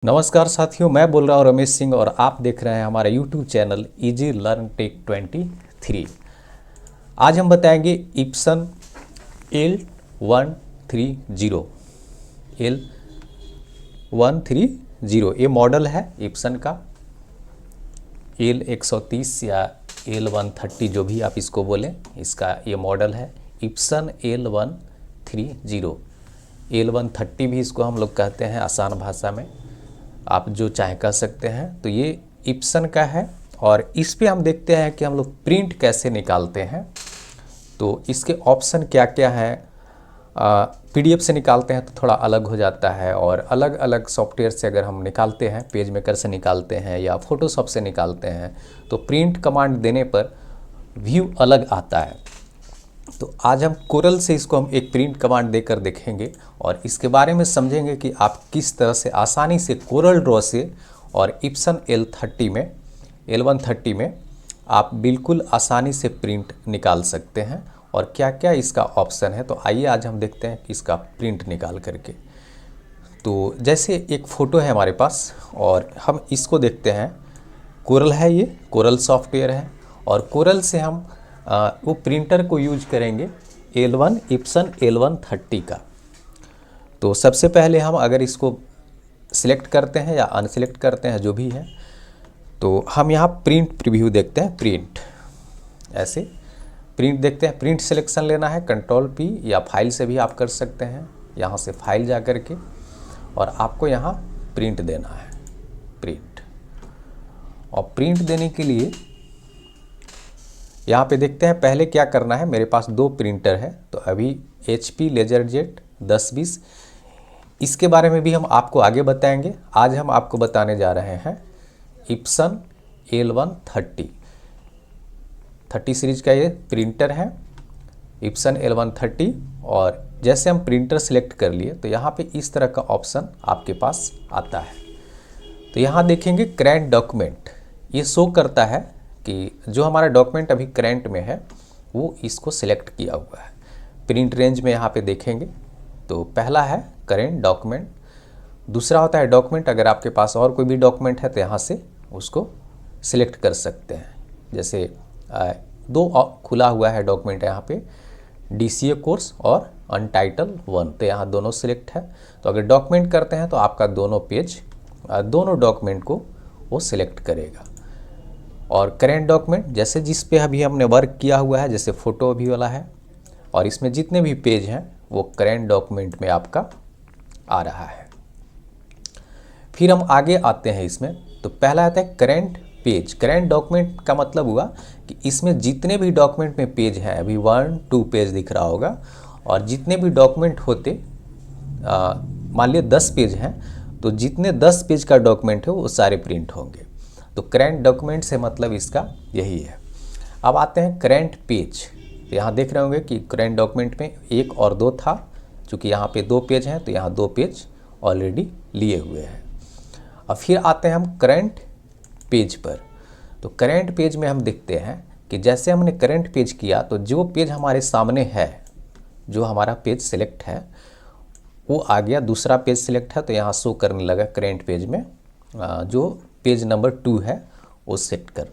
नमस्कार साथियों, मैं बोल रहा हूँ रमेश सिंह और आप देख रहे हैं हमारा YouTube channel easy learn take 23। आज हम बताएंगे इप्सन L130 L130 ये मॉडल है इप्सन का। L130 या L130 जो भी आप इसको बोलें, इसका ये मॉडल है इप्सन L130। L130 भी इसको हम लोग कहते हैं आसान भाषा में, आप जो चाहे कह सकते हैं। तो ये इप्सन का है और इस पे हम देखते हैं कि हम लोग प्रिंट कैसे निकालते हैं। तो इसके ऑप्शन क्या क्या है। PDF से निकालते हैं तो थोड़ा अलग हो जाता है, और अलग अलग सॉफ्टवेयर से अगर हम निकालते हैं, पेज मेकर से निकालते हैं या फोटोशॉप से निकालते हैं, तो प्रिंट कमांड देने पर व्यू अलग आता है। तो आज हम कोरल से इसको हम एक प्रिंट कमांड देकर देखेंगे और इसके बारे में समझेंगे कि आप किस तरह से आसानी से कोरल ड्रॉ से और इप्सन L130 में आप बिल्कुल आसानी से प्रिंट निकाल सकते हैं और क्या क्या इसका ऑप्शन है। तो आइए आज हम देखते हैं कि इसका प्रिंट निकाल करके। तो जैसे एक फ़ोटो है हमारे पास और हम इसको देखते हैं, कोरल है, ये कोरल सॉफ्टवेयर है और कोरल से हम वो प्रिंटर को यूज करेंगे इप्सन L130 का। तो सबसे पहले हम अगर इसको सिलेक्ट करते हैं या अनसिलेक्ट करते हैं, जो भी है, तो हम यहाँ प्रिंट प्रीव्यू देखते हैं। प्रिंट ऐसे प्रिंट देखते हैं। प्रिंट सिलेक्शन लेना है, Ctrl+P या फाइल से भी आप कर सकते हैं। यहाँ से फाइल जा कर के और आपको यहाँ प्रिंट देना है, प्रिंट। और प्रिंट देने के लिए यहाँ पे देखते हैं पहले क्या करना है। मेरे पास दो प्रिंटर है, तो अभी HP LaserJet 1020, इसके बारे में भी हम आपको आगे बताएंगे। आज हम आपको बताने जा रहे हैं इप्सन L130 सीरीज का ये प्रिंटर है, इप्सन L130। और जैसे हम प्रिंटर सिलेक्ट कर लिए तो यहाँ पे इस तरह का ऑप्शन आपके पास आता है। तो यहाँ देखेंगे करेंट डॉक्यूमेंट, ये शो करता है कि जो हमारा डॉक्यूमेंट अभी करेंट में है वो इसको सिलेक्ट किया हुआ है। प्रिंट रेंज में यहाँ पे देखेंगे तो पहला है करेंट डॉक्यूमेंट, दूसरा होता है डॉक्यूमेंट। अगर आपके पास और कोई भी डॉक्यूमेंट है तो यहाँ से उसको सिलेक्ट कर सकते हैं। जैसे दो खुला हुआ है डॉक्यूमेंट यहाँ पे, DCA कोर्स और अनटाइटल 1, तो यहाँ दोनों सिलेक्ट है। तो अगर डॉक्यूमेंट करते हैं तो आपका दोनों पेज, दोनों डॉक्यूमेंट को वो सिलेक्ट करेगा। और करेंट डॉक्यूमेंट जैसे जिस पे अभी हमने वर्क किया हुआ है, जैसे फ़ोटो अभी वाला है, और इसमें जितने भी पेज हैं वो करेंट डॉक्यूमेंट में आपका आ रहा है। फिर हम आगे आते हैं इसमें, तो पहला आता है करेंट पेज। करेंट डॉक्यूमेंट का मतलब हुआ कि इसमें जितने भी डॉक्यूमेंट में पेज हैं, अभी 1-2 पेज दिख रहा होगा, और जितने भी डॉक्यूमेंट होते, मान लिया 10 पेज हैं, तो जितने 10 पेज का डॉक्यूमेंट है वो सारे प्रिंट होंगे। तो करेंट डॉक्यूमेंट से मतलब इसका यही है। अब आते हैं करेंट पेज। तो यहाँ देख रहे होंगे कि करेंट डॉक्यूमेंट में 1 और 2 था, चूँकि यहाँ पे 2 पेज हैं तो यहाँ 2 पेज ऑलरेडी लिए हुए हैं। अब फिर आते हैं हम करेंट पेज पर। तो करेंट पेज में हम देखते हैं कि जैसे हमने करेंट पेज किया तो जो पेज हमारे सामने है, जो हमारा पेज सिलेक्ट है वो आ गया। दूसरा पेज सिलेक्ट है तो यहाँ शो करने लगा करेंट पेज में, जो पेज नंबर 2 है वो सेट कर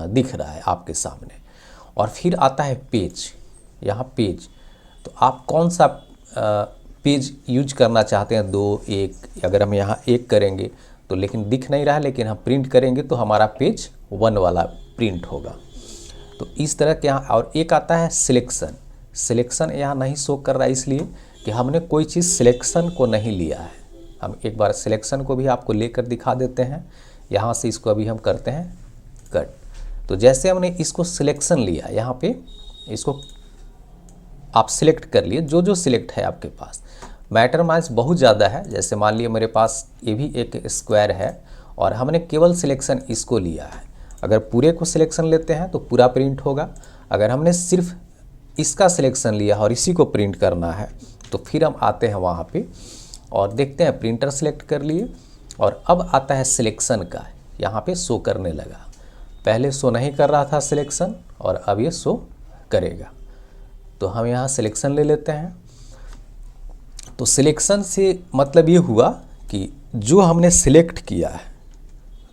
दिख रहा है आपके सामने। और फिर आता है पेज, यहाँ पेज। तो आप कौन सा पेज यूज करना चाहते हैं, 2, 1। अगर हम यहाँ 1 करेंगे तो लेकिन दिख नहीं रहा है, लेकिन हम प्रिंट करेंगे तो हमारा पेज 1 वाला प्रिंट होगा। तो इस तरह के यहाँ। और एक आता है सिलेक्शन। सिलेक्शन यहाँ नहीं शो कर रहा है इसलिए कि हमने कोई चीज़ सिलेक्शन को नहीं लिया है। हम एक बार सिलेक्शन को भी आपको लेकर दिखा देते हैं। यहाँ से इसको अभी हम करते हैं कट। तो जैसे हमने इसको सिलेक्शन लिया, यहाँ पे इसको आप सिलेक्ट कर लिए, जो जो सिलेक्ट है आपके पास। मैटर माइज बहुत ज़्यादा है। जैसे मान लिया मेरे पास ये भी एक स्क्वायर है और हमने केवल सिलेक्शन इसको लिया है। अगर पूरे को सिलेक्शन लेते हैं तो पूरा प्रिंट होगा। अगर हमने सिर्फ इसका सिलेक्शन लिया और इसी को प्रिंट करना है तो फिर हम आते हैं वहाँ पे और देखते हैं प्रिंटर सिलेक्ट कर लिए। और अब आता है सिलेक्शन का, यहाँ पे शो करने लगा। पहले शो नहीं कर रहा था सिलेक्शन और अब ये शो करेगा। तो हम यहाँ सिलेक्शन ले लेते हैं। तो सिलेक्शन से मतलब ये हुआ कि जो हमने सिलेक्ट किया है,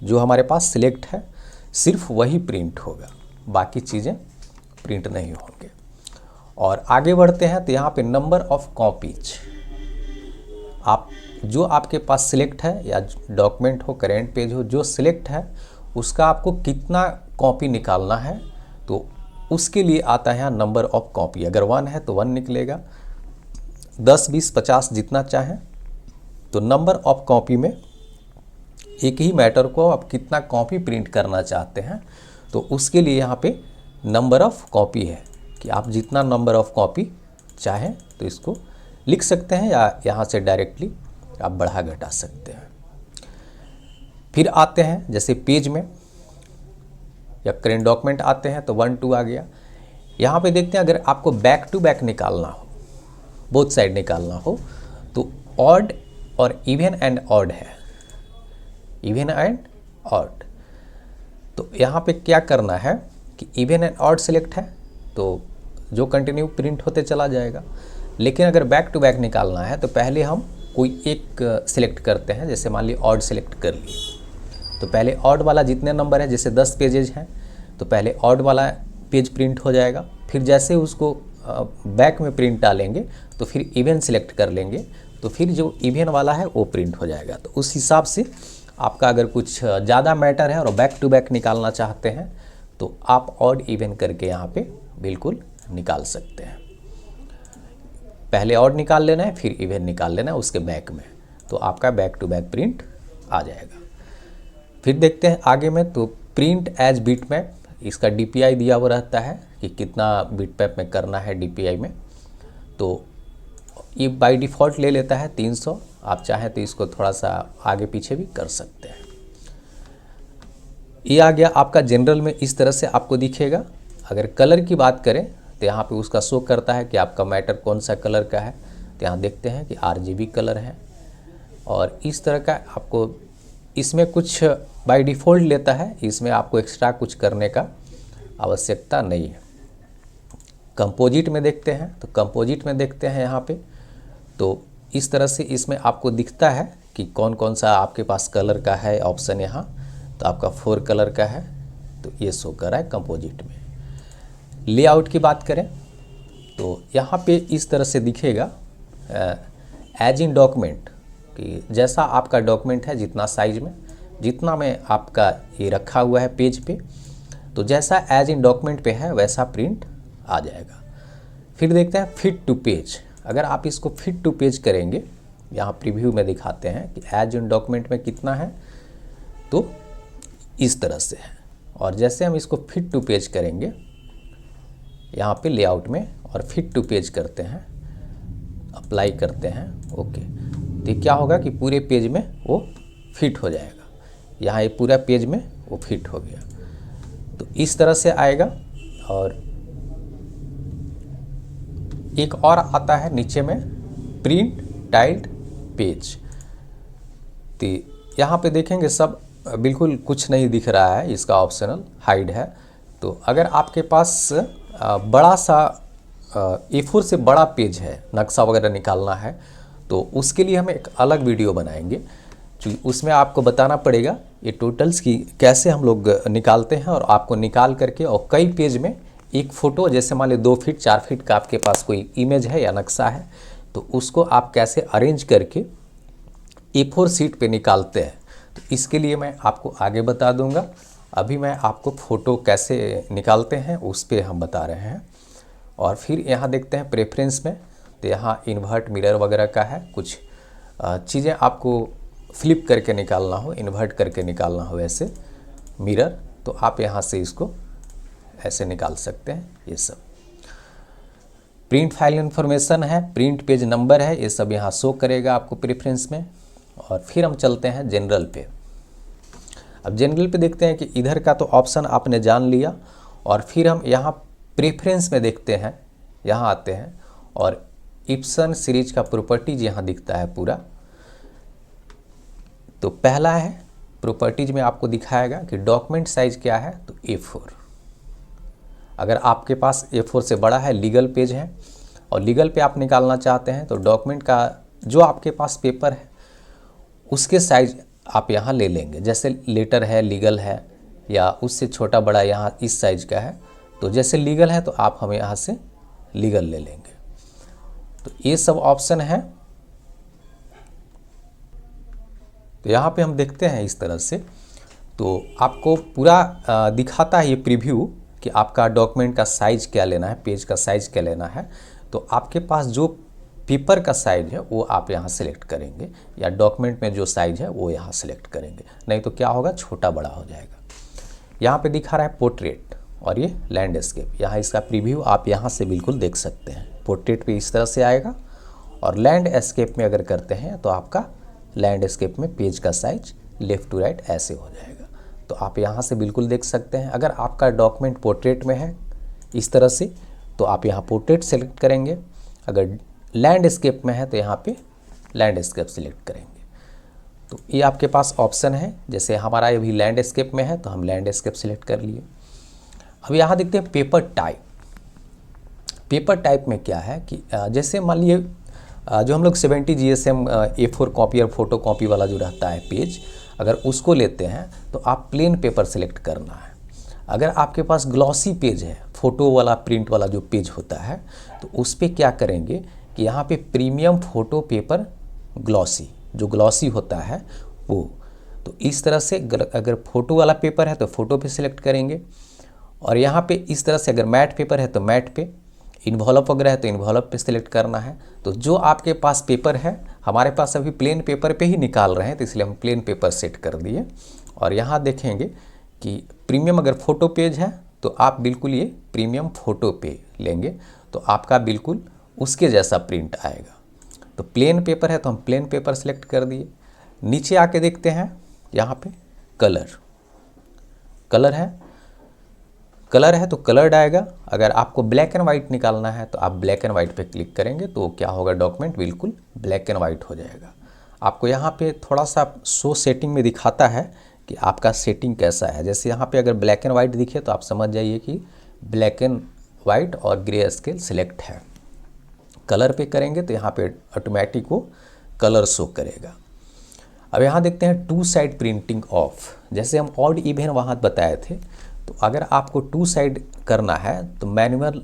जो हमारे पास सिलेक्ट है, सिर्फ वही प्रिंट होगा, बाकी चीज़ें प्रिंट नहीं होंगे। और आगे बढ़ते हैं तो यहाँ पे नंबर ऑफ कॉपीज, आप जो आपके पास सिलेक्ट है या डॉक्यूमेंट हो, करेंट पेज हो, जो सिलेक्ट है उसका आपको कितना कॉपी निकालना है, तो उसके लिए आता है नंबर ऑफ कॉपी। अगर 1 है तो 1 निकलेगा, 10, 20, 50 जितना चाहें। तो नंबर ऑफ कॉपी में एक ही मैटर को आप कितना कॉपी प्रिंट करना चाहते हैं, तो उसके लिए यहाँ पे नंबर ऑफ कॉपी है कि आप जितना नंबर ऑफ कॉपी चाहें तो इसको लिख सकते हैं, या यहाँ से डायरेक्टली आप बढ़ा घटा सकते हैं। फिर आते हैं जैसे पेज में या करेंट डॉक्यूमेंट आते हैं तो 1, 2 आ गया। यहाँ पे देखते हैं अगर आपको बैक टू बैक निकालना हो, बोथ साइड निकालना हो, तो ऑड और इवन एंड ऑड है, इवन एंड ऑड। तो यहाँ पे क्या करना है कि इवन एंड ऑड सिलेक्ट है तो जो कंटिन्यू प्रिंट होते चला जाएगा। लेकिन अगर बैक टू बैक निकालना है तो पहले हम कोई एक सिलेक्ट करते हैं, जैसे मान लीजिए ऑड सिलेक्ट कर लिए, तो पहले ऑड वाला जितने नंबर है, जैसे 10 पेजेज हैं तो पहले ऑड वाला पेज प्रिंट हो जाएगा। फिर जैसे उसको बैक में प्रिंट डालेंगे तो फिर इवन सिलेक्ट कर लेंगे, तो फिर जो इवन वाला है वो प्रिंट हो जाएगा। तो उस हिसाब से आपका अगर कुछ ज़्यादा मैटर है और बैक टू बैक निकालना चाहते हैं तो आप ऑड इवन करके यहाँ पे बिल्कुल निकाल सकते हैं। पहले ऑड निकाल लेना है, फिर इवन निकाल लेना है उसके बैक में, तो आपका बैक टू बैक प्रिंट आ जाएगा। फिर देखते हैं आगे में, तो प्रिंट एज बिट मैप, इसका DPI दिया हुआ रहता है कि कितना बिट मैप में करना है DPI में, तो ये बाय डिफ़ॉल्ट ले लेता है 300। आप चाहें तो इसको थोड़ा सा आगे पीछे भी कर सकते हैं। ये आ गया आपका जनरल में, इस तरह से आपको दिखेगा। अगर कलर की बात करें तो यहाँ पे उसका शो करता है कि आपका मैटर कौन सा कलर का है, तो यहाँ देखते हैं कि RGB कलर है। और इस तरह का आपको इसमें कुछ बाय डिफ़ॉल्ट लेता है, इसमें आपको एक्स्ट्रा कुछ करने का आवश्यकता नहीं है। कंपोजिट में देखते हैं, तो कंपोजिट में देखते हैं यहाँ पे, तो इस तरह से इसमें आपको दिखता है कि कौन कौन सा आपके पास कलर का है ऑप्शन। यहाँ तो आपका 4 कलर का है, तो ये शो कर रहा है कंपोजिट में। लेआउट की बात करें तो यहाँ पे इस तरह से दिखेगा एज इन डॉक्यूमेंट, कि जैसा आपका डॉक्यूमेंट है, जितना साइज में, जितना में आपका ये रखा हुआ है पेज पे, तो जैसा एज इन डॉक्यूमेंट पे है वैसा प्रिंट आ जाएगा। फिर देखते हैं फिट टू पेज। अगर आप इसको फिट टू पेज करेंगे, यहाँ प्रीव्यू में दिखाते हैं कि एज इन डॉक्यूमेंट में कितना है, तो इस तरह से है। और जैसे हम इसको फिट टू पेज करेंगे यहाँ पे लेआउट में और फिट टू पेज करते हैं, अप्लाई करते हैं, ओके, तो क्या होगा कि पूरे पेज में वो फिट हो जाएगा। यहाँ ये पूरा पेज में वो फिट हो गया, तो इस तरह से आएगा। और एक और आता है नीचे में प्रिंट टाइल्ड पेज, तो यहाँ पे देखेंगे सब बिल्कुल कुछ नहीं दिख रहा है, इसका ऑप्शनल हाइड है। तो अगर आपके पास बड़ा सा A4 से बड़ा पेज है, नक्शा वगैरह निकालना है, तो उसके लिए हम एक अलग वीडियो बनाएंगे, क्योंकि उसमें आपको बताना पड़ेगा ये टोटल्स की कैसे हम लोग निकालते हैं। और आपको निकाल करके और कई पेज में एक फ़ोटो, जैसे मान लीजिए 2 फीट 4 फीट का आपके पास कोई इमेज है या नक्शा है, तो उसको आप कैसे अरेंज करके A4 शीट पे निकालते हैं, तो इसके लिए मैं आपको आगे बता दूंगा। अभी मैं आपको फ़ोटो कैसे निकालते हैं उस पर हम बता रहे हैं। और फिर यहाँ देखते हैं प्रेफरेंस में, तो यहाँ इन्वर्ट मिरर वगैरह का है, कुछ चीज़ें आपको फ्लिप करके निकालना हो, इन्वर्ट करके निकालना हो ऐसे मिरर, तो आप यहाँ से इसको ऐसे निकाल सकते हैं। ये सब प्रिंट फाइल इन्फॉर्मेशन है, प्रिंट पेज नंबर है, ये सब यहाँ शो करेगा आपको प्रेफरेंस में। और फिर हम चलते हैं जनरल पे। अब जनरल पे देखते हैं कि इधर का तो ऑप्शन आपने जान लिया, और फिर हम यहाँ प्रेफरेंस में देखते हैं, यहाँ आते हैं और इप्सन सीरीज का प्रॉपर्टीज यहाँ दिखता है पूरा। तो पहला है प्रॉपर्टीज में आपको दिखाएगा कि डॉक्यूमेंट साइज क्या है, तो A4। अगर आपके पास A4 से बड़ा है, लीगल पेज है और लीगल पे आप निकालना चाहते हैं, तो डॉक्यूमेंट का जो आपके पास पेपर है उसके साइज आप यहाँ ले लेंगे। जैसे लेटर है, लीगल है, या उससे छोटा बड़ा यहाँ इस साइज का है, तो जैसे लीगल है तो आप हमें यहाँ से लीगल ले लेंगे। तो ये सब ऑप्शन है। तो यहाँ पे हम देखते हैं इस तरह से, तो आपको पूरा दिखाता है ये प्रीव्यू कि आपका डॉक्यूमेंट का साइज़ क्या लेना है, पेज का साइज़ क्या लेना है। तो आपके पास जो पेपर का साइज़ है वो आप यहाँ सेलेक्ट करेंगे, या डॉक्यूमेंट में जो साइज़ है वो यहाँ सेलेक्ट करेंगे, नहीं तो क्या होगा, छोटा बड़ा हो जाएगा। यहाँ पे दिखा रहा है पोर्ट्रेट और ये लैंडस्केप। यहाँ इसका प्रीव्यू आप यहाँ से बिल्कुल देख सकते हैं। पोर्ट्रेट पे इस तरह से आएगा, और लैंडस्केप में अगर करते हैं तो आपका लैंडस्केप में पेज का साइज लेफ़्ट टू राइट ऐसे हो जाएगा। तो आप यहाँ से बिल्कुल देख सकते हैं। अगर आपका डॉक्यूमेंट पोर्ट्रेट में है इस तरह से, तो आप यहाँ पोर्ट्रेट सेलेक्ट करेंगे। अगर लैंडस्केप में है तो यहाँ पे लैंडस्केप सेलेक्ट करेंगे। तो ये आपके पास ऑप्शन है। जैसे हमारा ये भी लैंडस्केप में है तो हम लैंडस्केप सेलेक्ट कर लिए। अब यहाँ देखते हैं पेपर टाइप। पेपर टाइप में क्या है कि जैसे मान लिए जो हम लोग 70 GSM A4 कॉपी और फोटो कॉपी वाला जो रहता है पेज, अगर उसको लेते हैं तो आप प्लेन पेपर सेलेक्ट करना है। अगर आपके पास ग्लॉसी पेज है, फोटो वाला प्रिंट वाला जो पेज होता है, तो उस पर क्या करेंगे कि यहाँ पे प्रीमियम फ़ोटो पेपर ग्लॉसी, जो ग्लॉसी होता है वो, तो इस तरह से अगर फ़ोटो वाला पेपर है तो फ़ोटो पे सिलेक्ट करेंगे। और यहाँ पे इस तरह से अगर मैट पेपर है तो मैट पे, इन्वॉल्व वगैरह है तो इन्वॉल्व पे सिलेक्ट करना है। तो जो आपके पास पेपर है, हमारे पास अभी प्लेन पेपर पे ही निकाल रहे हैं तो इसलिए हम प्लेन पेपर सेट कर दिए। और यहाँ देखेंगे कि प्रीमियम अगर फ़ोटो पेज है तो आप बिल्कुल ये प्रीमियम फ़ोटो पे लेंगे तो आपका बिल्कुल उसके जैसा प्रिंट आएगा। तो प्लेन पेपर है तो हम प्लेन पेपर सेलेक्ट कर दिए। नीचे आके देखते हैं, यहाँ पे कलर है तो कलर्ड आएगा। अगर आपको ब्लैक एंड वाइट निकालना है तो आप ब्लैक एंड वाइट पे क्लिक करेंगे तो क्या होगा, डॉक्यूमेंट बिल्कुल ब्लैक एंड वाइट हो जाएगा। आपको यहाँ पे थोड़ा सा शो सेटिंग में दिखाता है कि आपका सेटिंग कैसा है। जैसे यहाँ पे अगर ब्लैक एंड वाइट दिखे तो आप समझ जाइए कि ब्लैक एंड वाइट और ग्रे स्केल सिलेक्ट है। कलर पे करेंगे तो यहाँ पे ऑटोमेटिक वो कलर शो करेगा। अब यहाँ देखते हैं टू साइड प्रिंटिंग ऑफ। जैसे हम ऑड इवन वहाँ बताए थे, तो अगर आपको टू साइड करना है तो मैनुअल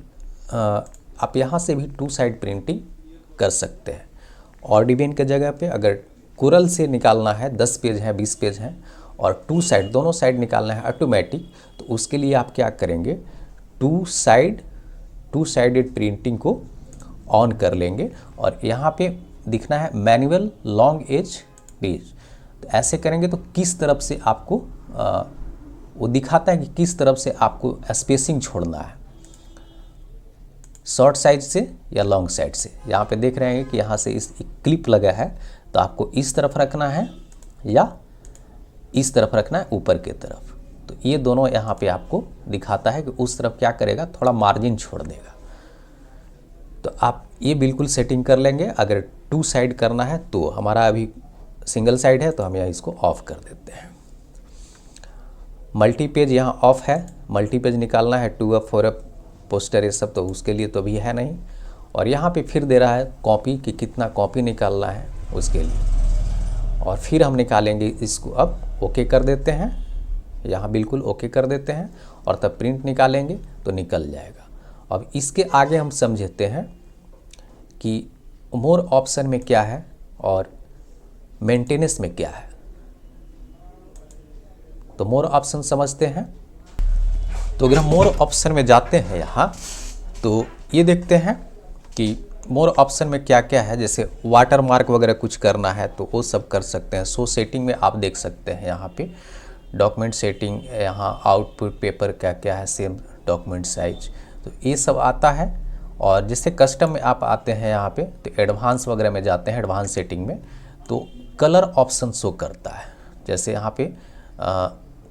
आप यहाँ से भी टू साइड प्रिंटिंग कर सकते हैं। ऑड इवन के जगह पे अगर कुरल से निकालना है, 10 पेज हैं 20 पेज हैं, और टू साइड दोनों साइड निकालना है ऑटोमेटिक, तो उसके लिए आप क्या करेंगे, टू साइडेड प्रिंटिंग को ऑन कर लेंगे। और यहाँ पे दिखना है मैनुअल लॉन्ग एज पेज। तो ऐसे करेंगे तो किस तरफ से आपको वो दिखाता है कि किस तरफ से आपको स्पेसिंग छोड़ना है, शॉर्ट साइड से या लॉन्ग साइड से। यहाँ पे देख रहे हैं कि यहाँ से इस क्लिप लगा है तो आपको इस तरफ रखना है या इस तरफ रखना है, ऊपर की तरफ। तो ये दोनों यहाँ पे आपको दिखाता है कि उस तरफ क्या करेगा, थोड़ा मार्जिन छोड़ देगा। तो आप ये बिल्कुल सेटिंग कर लेंगे। अगर टू साइड करना है तो हमारा अभी सिंगल साइड है तो हम यहाँ इसको ऑफ कर देते हैं। मल्टी पेज यहाँ ऑफ है, मल्टी पेज निकालना है 2F 4F पोस्टर ये सब, तो उसके लिए तो अभी है नहीं। और यहाँ पे फिर दे रहा है कॉपी कि कितना कॉपी निकालना है उसके लिए, और फिर हम निकालेंगे इसको। अब ओके कर देते हैं, यहाँ बिल्कुल ओके कर देते हैं और तब प्रिंट निकालेंगे तो निकल जाएगा। अब इसके आगे हम समझते हैं कि मोर ऑप्शन में क्या है और मेंटेनेंस में क्या है। तो मोर ऑप्शन समझते हैं। तो अगर हम मोर ऑप्शन में जाते हैं यहाँ, तो ये देखते हैं कि मोर ऑप्शन में क्या क्या है। जैसे वाटर मार्क वगैरह कुछ करना है तो वो सब कर सकते हैं। सो सेटिंग में आप देख सकते हैं यहाँ पे डॉक्यूमेंट सेटिंग, यहाँ आउटपुट पेपर क्या क्या है, सेम डॉक्यूमेंट साइज, तो ये सब आता है। और जैसे कस्टम में आप आते हैं यहाँ पे तो एडवांस वगैरह में जाते हैं, एडवांस सेटिंग में तो कलर ऑप्शन शो करता है। जैसे यहाँ पे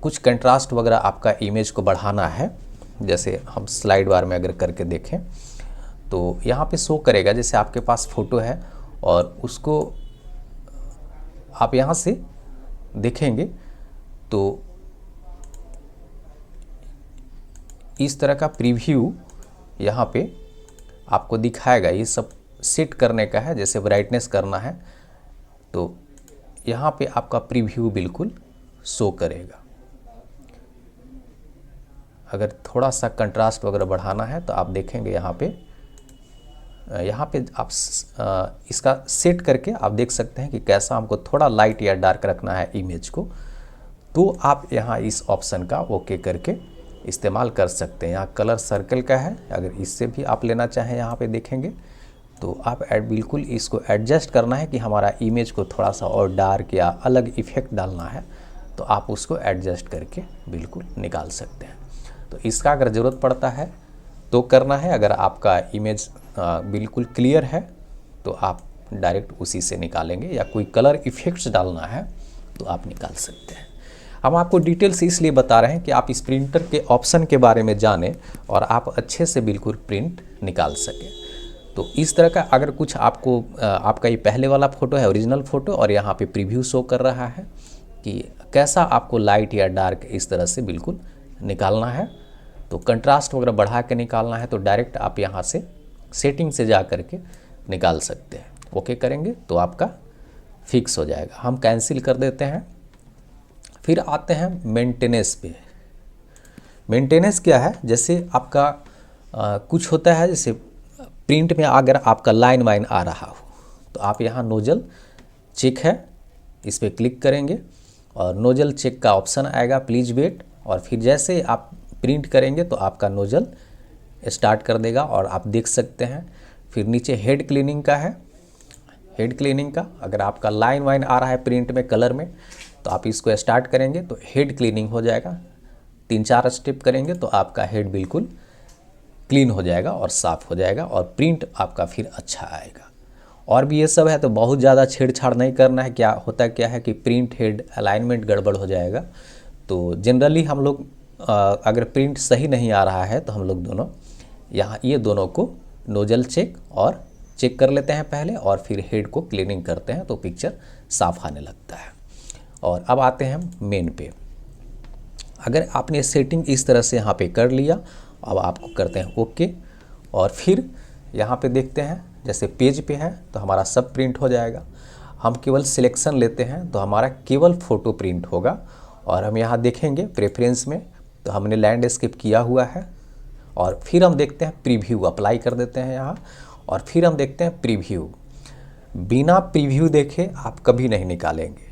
कुछ कंट्रास्ट वगैरह आपका इमेज को बढ़ाना है, जैसे हम स्लाइड बार में अगर करके देखें तो यहाँ पे शो करेगा। जैसे आपके पास फ़ोटो है और उसको आप यहाँ से देखेंगे तो इस तरह का प्रीव्यू यहाँ पे आपको दिखाएगा। ये सब सेट करने का है। जैसे ब्राइटनेस करना है तो यहाँ पे आपका प्रीव्यू बिल्कुल शो करेगा। अगर थोड़ा सा कंट्रास्ट वगैरह बढ़ाना है तो आप देखेंगे यहाँ पे आप इसका सेट करके आप देख सकते हैं कि कैसा हमको थोड़ा लाइट या डार्क रखना है इमेज को, तो आप यहाँ इस ऑप्शन का ओके करके इस्तेमाल कर सकते हैं। यहाँ कलर सर्कल का है, अगर इससे भी आप लेना चाहें यहाँ पे देखेंगे तो आप बिल्कुल इसको एडजस्ट करना है कि हमारा इमेज को थोड़ा सा और डार्क या अलग इफेक्ट डालना है तो आप उसको एडजस्ट करके बिल्कुल निकाल सकते हैं। तो इसका अगर ज़रूरत पड़ता है तो करना है, अगर आपका इमेज बिल्कुल क्लियर है तो आप डायरेक्ट उसी से निकालेंगे, या कोई कलर इफेक्ट्स डालना है तो आप निकाल सकते हैं। हम आपको डिटेल्स इसलिए बता रहे हैं कि आप इस प्रिंटर के ऑप्शन के बारे में जानें और आप अच्छे से बिल्कुल प्रिंट निकाल सकें। तो इस तरह का अगर कुछ आपको आपका ये पहले वाला फ़ोटो है ओरिजिनल फ़ोटो, और यहाँ पे प्रीव्यू शो कर रहा है कि कैसा आपको लाइट या डार्क इस तरह से बिल्कुल निकालना है, तो कंट्रास्ट वगैरह बढ़ा के निकालना है तो डायरेक्ट आप यहाँ से सेटिंग से जा कर के निकाल सकते हैं। ओके करेंगे तो आपका फिक्स हो जाएगा। हम कैंसिल कर देते हैं। फिर आते हैं मेंटेनेंस पे। मेंटेनेंस क्या है, जैसे आपका कुछ होता है, जैसे प्रिंट में अगर आपका लाइन वाइन आ रहा हो तो आप यहाँ नोजल चेक है, इस पर क्लिक करेंगे और नोजल चेक का ऑप्शन आएगा, प्लीज़ वेट, और फिर जैसे आप प्रिंट करेंगे तो आपका नोजल स्टार्ट कर देगा और आप देख सकते हैं। फिर नीचे हेड क्लीनिंग का है, हेड क्लीनिंग का अगर आपका लाइन वाइन आ रहा है प्रिंट में कलर में तो आप इसको स्टार्ट करेंगे तो हेड क्लीनिंग हो जाएगा। 3-4 स्टेप करेंगे तो आपका हेड बिल्कुल क्लीन हो जाएगा और साफ़ हो जाएगा और प्रिंट आपका फिर अच्छा आएगा। और भी ये सब है तो बहुत ज़्यादा छेड़छाड़ नहीं करना है। क्या होता क्या है कि प्रिंट हेड अलाइनमेंट गड़बड़ हो जाएगा, तो जनरली हम लोग अगर प्रिंट सही नहीं आ रहा है तो हम लोग दोनों यहाँ ये दोनों को नोजल चेक और चेक कर लेते हैं पहले, और फिर हेड को क्लीनिंग करते हैं तो पिक्चर साफ आने लगता है। और अब आते हैं मेन पे। अगर आपने सेटिंग इस तरह से यहाँ पे कर लिया, अब आपको करते हैं ओके, और फिर यहाँ पे देखते हैं जैसे पेज पे है तो हमारा सब प्रिंट हो जाएगा। हम केवल सिलेक्शन लेते हैं तो हमारा केवल फ़ोटो प्रिंट होगा, और हम यहाँ देखेंगे प्रेफरेंस में तो हमने लैंडस्केप किया हुआ है, और फिर हम देखते हैं प्रीव्यू, अप्लाई कर देते हैं यहाँ, और फिर हम देखते हैं प्रीव्यू। बिना प्रीव्यू देखे आप कभी नहीं निकालेंगे।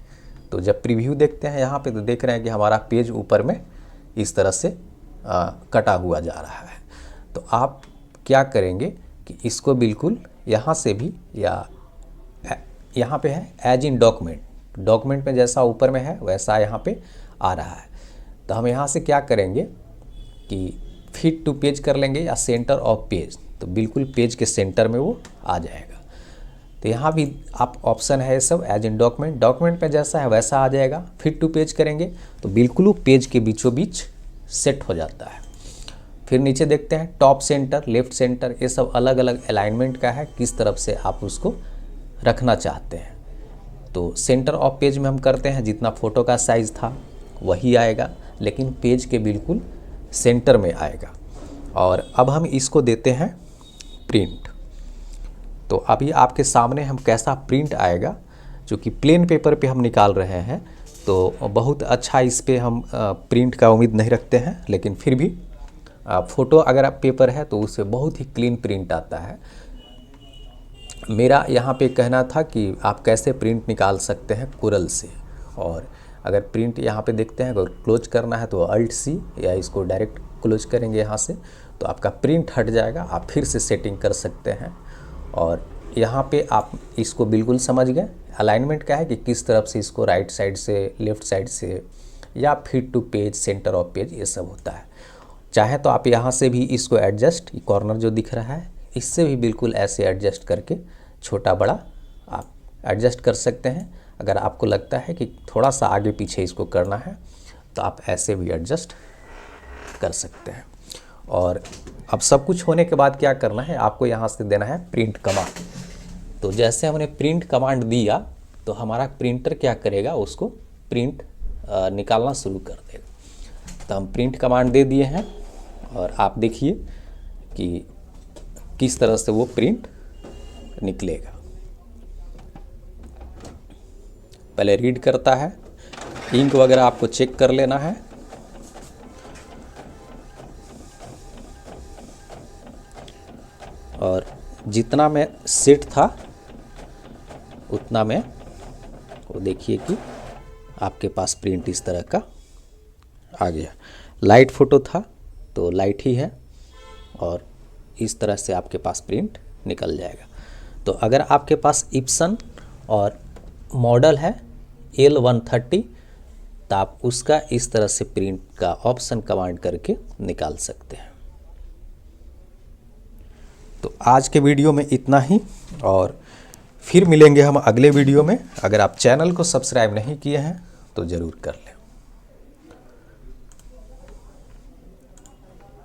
तो जब प्रीव्यू देखते हैं यहाँ पे तो देख रहे हैं कि हमारा पेज ऊपर में इस तरह से कटा हुआ जा रहा है। तो आप क्या करेंगे कि इसको बिल्कुल यहाँ से भी, या यहाँ पे है एज इन डॉक्यूमेंट में जैसा ऊपर में है वैसा यहाँ पे आ रहा है। तो हम यहाँ से क्या करेंगे कि फिट टू पेज कर लेंगे या सेंटर ऑफ पेज, तो बिल्कुल पेज के सेंटर में वो आ जाएगा। तो यहाँ भी आप ऑप्शन है सब एज इन डॉक्यूमेंट में जैसा है वैसा आ जाएगा। फिट टू पेज करेंगे तो बिल्कुल वो पेज के बीचों बीच सेट हो जाता है। फिर नीचे देखते हैं टॉप सेंटर, लेफ्ट सेंटर, ये सब अलग अलग अलाइनमेंट का है, किस तरफ से आप उसको रखना चाहते हैं। तो सेंटर ऑफ पेज में हम करते हैं जितना फ़ोटो का साइज़ था वही आएगा, लेकिन पेज के बिल्कुल सेंटर में आएगा। और अब हम इसको देते हैं प्रिंट। तो अभी आपके सामने हम कैसा प्रिंट आएगा, जो कि प्लेन पेपर पे हम निकाल रहे हैं तो बहुत अच्छा इस पे हम प्रिंट का उम्मीद नहीं रखते हैं, लेकिन फिर भी फ़ोटो अगर आप पेपर है तो उससे बहुत ही क्लीन प्रिंट आता है। मेरा यहाँ पे कहना था कि आप कैसे प्रिंट निकाल सकते हैं कोरल से, और अगर प्रिंट यहाँ पे देखते हैं अगर क्लोज करना है तो अल्ट सी, या इसको डायरेक्ट क्लोज करेंगे यहाँ से तो आपका प्रिंट हट जाएगा। आप फिर से सेटिंग कर सकते हैं, और यहाँ पे आप इसको बिल्कुल समझ गए अलाइनमेंट क्या है कि किस तरफ से इसको राइट साइड से, लेफ़्ट साइड से, या fit to page, centre of page, ये सब होता है। चाहे तो आप यहाँ से भी इसको एडजस्ट, कॉर्नर जो दिख रहा है इससे भी बिल्कुल ऐसे एडजस्ट करके छोटा बड़ा आप एडजस्ट कर सकते हैं। अगर आपको लगता है कि थोड़ा सा आगे पीछे इसको करना है तो आप ऐसे भी एडजस्ट कर सकते हैं। और अब सब कुछ होने के बाद क्या करना है, आपको यहाँ से देना है प्रिंट कमांड। तो जैसे हमने प्रिंट कमांड दिया तो हमारा प्रिंटर क्या करेगा, उसको प्रिंट निकालना शुरू कर देगा। तो हम प्रिंट कमांड दे दिए हैं और आप देखिए कि किस तरह से वो प्रिंट निकलेगा। पहले रीड करता है। इंक वगैरह आपको चेक कर लेना है। और जितना में सेट था उतना में वो देखिए कि आपके पास प्रिंट इस तरह का आ गया। लाइट फ़ोटो था तो लाइट ही है, और इस तरह से आपके पास प्रिंट निकल जाएगा। तो अगर आपके पास इप्सन और मॉडल है L130 तो आप उसका इस तरह से प्रिंट का ऑप्शन कमांड करके निकाल सकते हैं। तो आज के वीडियो में इतना ही, और फिर मिलेंगे हम अगले वीडियो में। अगर आप चैनल को सब्सक्राइब नहीं किए हैं तो ज़रूर कर लें।